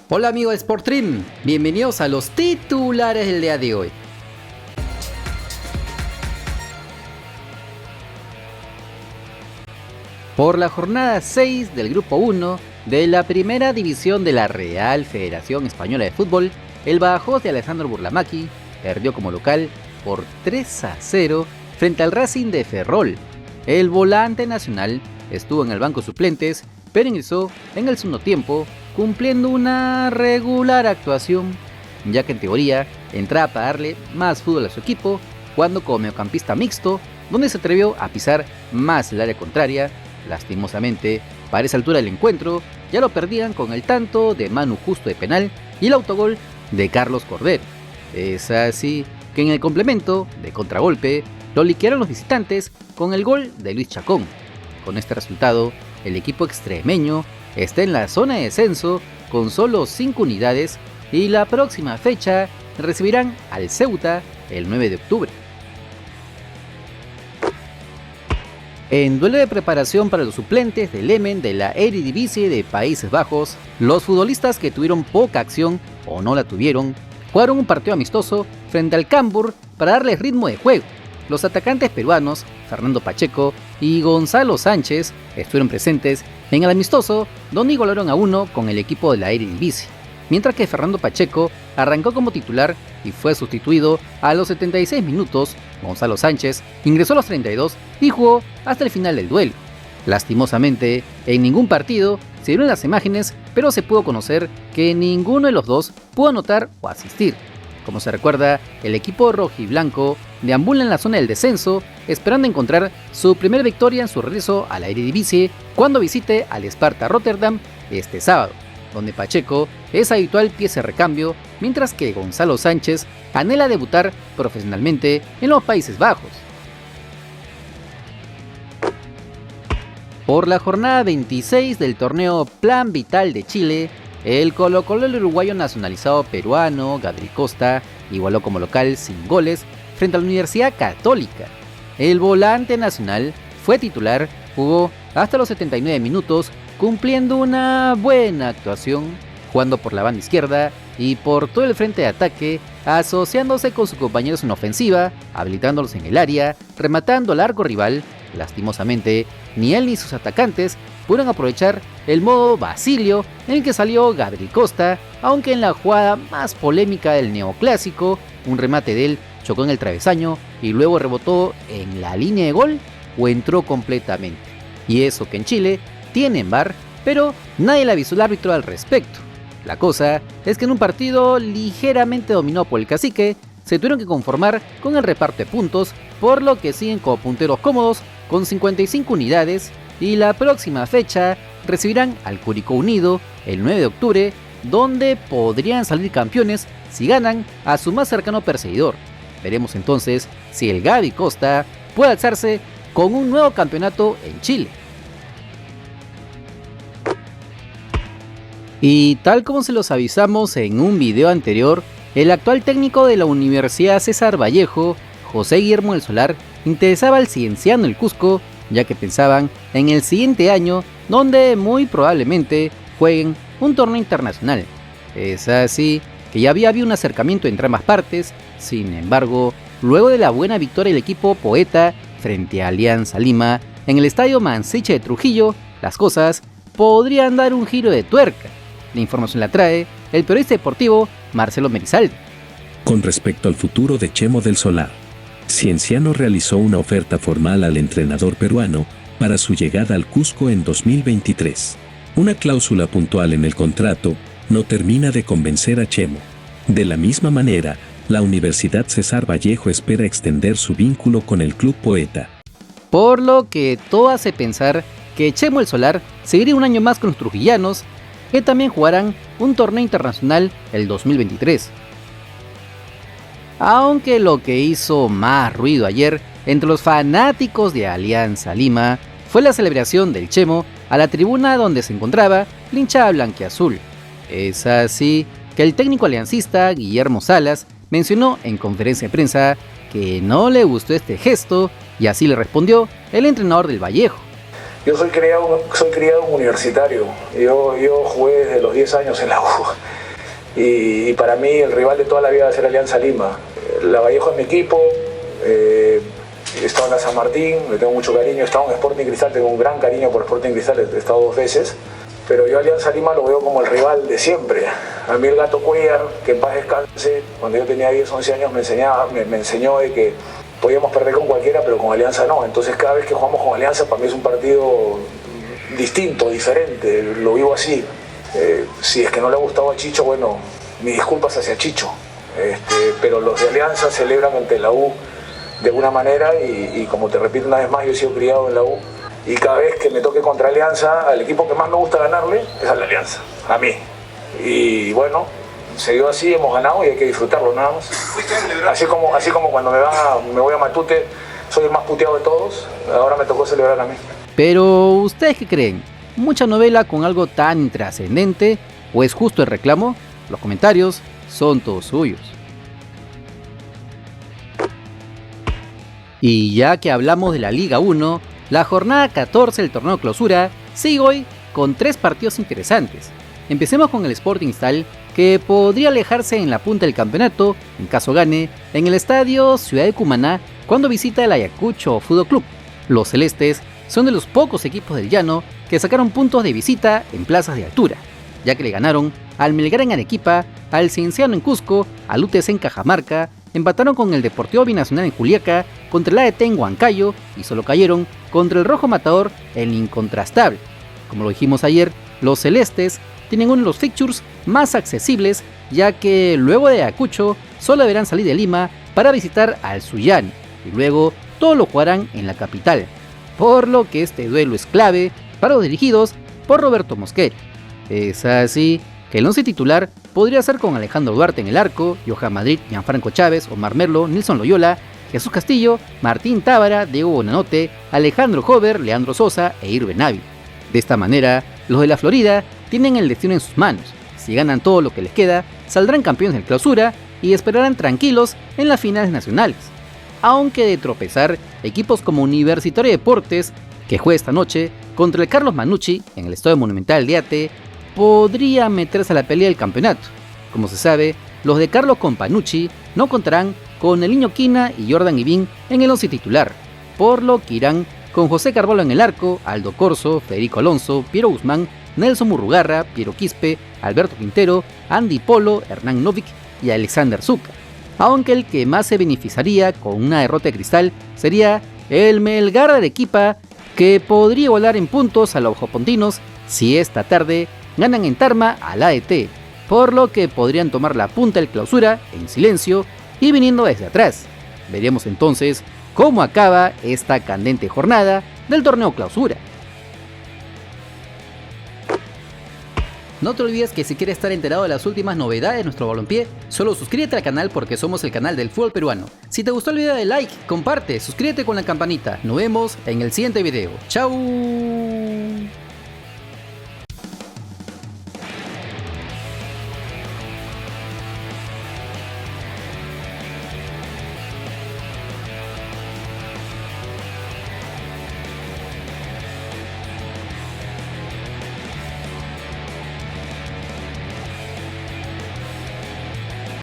Hola amigos de Sportstream, bienvenidos a los titulares del día de hoy. Por la jornada 6 del Grupo 1 de la Primera División de la Real Federación Española de Fútbol, el Badajoz de Alessandro Burlamaqui perdió como local por 3-0 frente al Racing de Ferrol. El volante nacional estuvo en el banco de suplentes, pero ingresó en el segundo tiempo, cumpliendo una regular actuación, ya que en teoría entraba para darle más fútbol a su equipo, jugando como mediocampista mixto, donde se atrevió a pisar más el área contraria. Lastimosamente, para esa altura del encuentro, ya lo perdían con el tanto de Manu Justo de penal y el autogol de Carlos Cordero. Es así que en el complemento de contragolpe, lo liquidaron los visitantes con el gol de Luis Chacón. Con este resultado, el equipo extremeño está en la zona de descenso con solo 5 unidades y la próxima fecha recibirán al Ceuta el 9 de octubre. En duelo de preparación para los suplentes del Emmen de la Eredivisie de Países Bajos, los futbolistas que tuvieron poca acción o no la tuvieron, jugaron un partido amistoso frente al Cambuur para darles ritmo de juego. Los atacantes peruanos, Fernando Pacheco y Gonzalo Sánchez, estuvieron presentes en el amistoso, donde igualaron a 1 con el equipo de la Eredivisie, mientras que Fernando Pacheco arrancó como titular y fue sustituido a los 76 minutos. Gonzalo Sánchez ingresó a los 32 y jugó hasta el final del duelo. Lastimosamente, en ningún partido se dieron las imágenes, pero se pudo conocer que ninguno de los dos pudo anotar o asistir. Como se recuerda, el equipo rojiblanco deambula en la zona del descenso, esperando encontrar su primera victoria en su regreso a la Eredivisie cuando visite al Sparta Rotterdam este sábado, donde Pacheco es habitual pieza de recambio, mientras que Gonzalo Sánchez anhela debutar profesionalmente en los Países Bajos. Por la jornada 26 del torneo Plan Vital de Chile, el Colo-Colo del uruguayo nacionalizado peruano Gabriel Costa igualó como local sin goles frente a la Universidad Católica. El volante nacional fue titular, jugó hasta los 79 minutos, cumpliendo una buena actuación, jugando por la banda izquierda y por todo el frente de ataque, asociándose con sus compañeros en ofensiva, habilitándolos en el área, rematando al arco rival. Lastimosamente, ni él ni sus atacantes pudieron aprovechar el modo Basilio en el que salió Gabriel Costa, aunque en la jugada más polémica del neoclásico, un remate de él chocó en el travesaño y luego rebotó en la línea de gol o entró completamente. Y eso que en Chile tienen VAR, pero nadie le avisó al árbitro al respecto. La cosa es que en un partido ligeramente dominado por el Cacique, se tuvieron que conformar con el reparto de puntos, por lo que siguen como punteros cómodos con 55 unidades y la próxima fecha recibirán al Curicó Unido el 9 de octubre, donde podrían salir campeones si ganan a su más cercano perseguidor. Veremos entonces si el Gaby Costa puede alzarse con un nuevo campeonato en Chile. Y tal como se los avisamos en un video anterior, el actual técnico de la Universidad César Vallejo, José Guillermo del Solar, interesaba al Cienciano del Cusco, ya que pensaban en el siguiente año, donde muy probablemente jueguen un torneo internacional. Es así que ya había habido un acercamiento entre ambas partes. Sin embargo, luego de la buena victoria del equipo Poeta frente a Alianza Lima en el estadio Mansiche de Trujillo, las cosas podrían dar un giro de tuerca. La información la trae el periodista deportivo Marcelo Merizalde. Con respecto al futuro de Chemo del Solar, Cienciano realizó una oferta formal al entrenador peruano para su llegada al Cusco en 2023. Una cláusula puntual en el contrato no termina de convencer a Chemo. De la misma manera, la Universidad César Vallejo espera extender su vínculo con el Club Poeta. Por lo que todo hace pensar que Chemo el Solar seguiría un año más con los trujillanos, que también jugarán un torneo internacional el 2023. Aunque lo que hizo más ruido ayer entre los fanáticos de Alianza Lima fue la celebración del Chemo a la tribuna donde se encontraba la hinchada blanquiazul. Es así que el técnico aliancista Guillermo Salas mencionó en conferencia de prensa que no le gustó este gesto y así le respondió el entrenador del Vallejo. Yo soy criado universitario. Yo jugué desde los 10 años en la U. Y para mí el rival de toda la vida va a ser Alianza Lima. Lavallejo es mi equipo. He estado en la San Martín, le tengo mucho cariño. He estado en Sporting Cristal, tengo un gran cariño por Sporting Cristal. He estado 2 veces. Pero yo Alianza Lima lo veo como el rival de siempre. A mí el Gato Cuellar, que en paz descanse, cuando yo tenía 10, 11 años me enseñó de que podíamos perder con cualquiera, pero con Alianza no. Entonces cada vez que jugamos con Alianza para mí es un partido distinto, diferente, lo vivo así. Si es que no le ha gustado a Chicho, bueno, mis disculpas hacia Chicho. Pero los de Alianza celebran ante la U de una manera y como te repito una vez más, yo he sido criado en la U. Y cada vez que me toque contra Alianza, al equipo que más me gusta ganarle es a la Alianza, a mí. Y bueno, se dio así, hemos ganado y hay que disfrutarlo nada más. Así como cuando me voy a Matute, soy el más puteado de todos, ahora me tocó celebrar a mí. Pero, ¿ustedes qué creen? ¿Mucha novela con algo tan intrascendente? ¿O es justo el reclamo? Los comentarios son todos suyos. Y ya que hablamos de la Liga 1, la jornada 14 del torneo clausura sigue hoy con 3 partidos interesantes. Empecemos con el Sporting Cristal, que podría alejarse en la punta del campeonato, en caso gane, en el estadio Ciudad de Cumaná cuando visita el Ayacucho Fútbol Club. Los celestes son de los pocos equipos del llano que sacaron puntos de visita en plazas de altura, ya que le ganaron al Melgar en Arequipa, al Cienciano en Cusco, al UTC en Cajamarca, empataron con el Deportivo Binacional en Juliaca, contra el ADT en Huancayo y solo cayeron contra el Rojo Matador en Incontrastable. Como lo dijimos ayer, los celestes tienen uno de los fixtures más accesibles, ya que luego de Ayacucho solo deberán salir de Lima para visitar al Suyani y luego todo lo jugarán en la capital, por lo que este duelo es clave para los dirigidos por Roberto Mosquera. Es así que el once titular podría ser con Alejandro Duarte en el arco, Johan Madrid, Gianfranco Chávez, Omar Merlo, Nilson Loyola, Jesús Castillo, Martín Tábara, Diego Bonanote, Alejandro Hover, Leandro Sosa e Irben Ávila. De esta manera, los de la Florida tienen el destino en sus manos. Si ganan todo lo que les queda, saldrán campeones del clausura y esperarán tranquilos en las finales nacionales. Aunque de tropezar, equipos como Universitario de Deportes, que juega esta noche contra el Carlos Manucci en el Estadio Monumental de Ate, podría meterse a la pelea del campeonato. Como se sabe, los de Carlos Companucci no contarán con el Niño Quina y Jordan Ibin en el once titular, por lo que irán con José Carvalho en el arco, Aldo Corso, Federico Alonso, Piero Guzmán, Nelson Murrugarra, Piero Quispe, Alberto Quintero, Andy Polo, Hernán Novik y Alexander Zucca. Aunque el que más se beneficiaría con una derrota de Cristal sería el Melgar de Arequipa, que podría volar en puntos a los ojopontinos si esta tarde ganan en Tarma al ADT, por lo que podrían tomar la punta del clausura en silencio y viniendo desde atrás. Veremos entonces cómo acaba esta candente jornada del torneo clausura. No te olvides que si quieres estar enterado de las últimas novedades de nuestro balompié, solo suscríbete al canal porque somos el canal del fútbol peruano. Si te gustó el video, dale like, comparte, suscríbete con la campanita. Nos vemos en el siguiente video. ¡Chao!